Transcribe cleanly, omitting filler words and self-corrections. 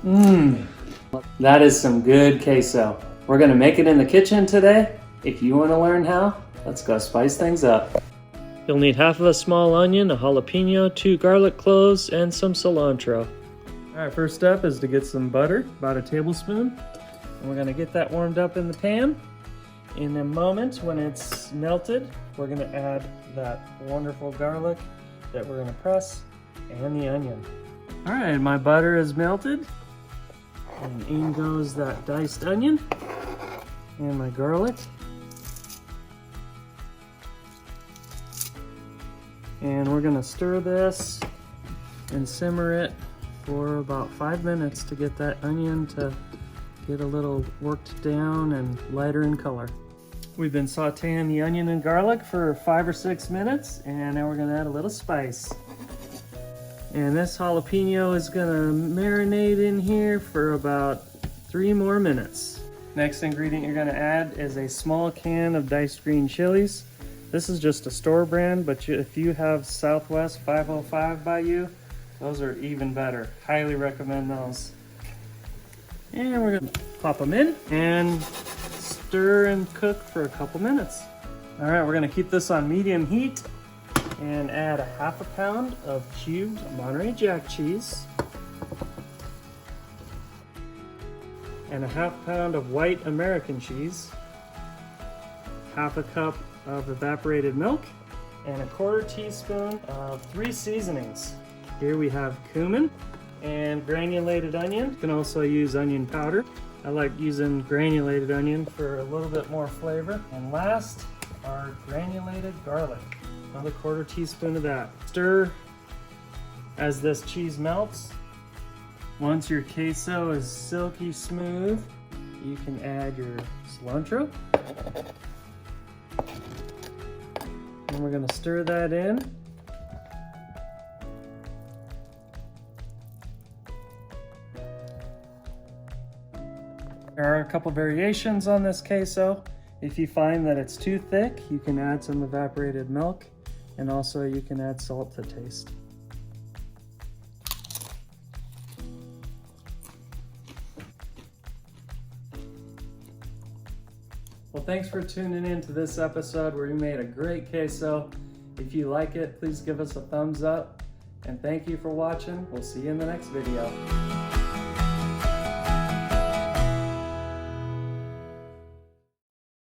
Mmm, that is some good queso. We're gonna make it in the kitchen today. If you wanna learn how, let's go spice things up. You'll need half of a small onion, a jalapeno, 2 garlic cloves, and some cilantro. All right, first step is to get some butter, about a tablespoon. And we're gonna get that warmed up in the pan. In a moment, when it's melted, we're gonna add that wonderful garlic that we're gonna press and the onion. All right, my butter is melted. And in goes that diced onion and my garlic. And we're gonna stir this and simmer it for about 5 minutes to get that onion to get a little worked down and lighter in color. We've been sauteing the onion and garlic for 5 or 6 minutes, and now we're gonna add a little spice. And this jalapeno is gonna marinate in here for about 3 more minutes. Next ingredient you're gonna add is a small can of diced green chilies. This is just a store brand, but if you have Southwest 505 by you, those are even better. Highly recommend those. And we're gonna pop them in and stir and cook for a couple minutes. All right, we're gonna keep this on medium heat and add a half a pound of cubed Monterey Jack cheese and a half pound of white American cheese, half a cup of evaporated milk, and a 1/4 teaspoon of 3 seasonings. Here we have cumin and granulated onion. You can also use onion powder. I like using granulated onion for a little bit more flavor. And last, our granulated garlic. Another 1/4 teaspoon of that. Stir as this cheese melts. Once your queso is silky smooth, you can add your cilantro. And we're gonna stir that in. There are a couple variations on this queso. If you find that it's too thick, you can add some evaporated milk, and also you can add salt to taste. Well, thanks for tuning in to this episode where we made a great queso. If you like it, please give us a thumbs up. And thank you for watching. We'll see you in the next video.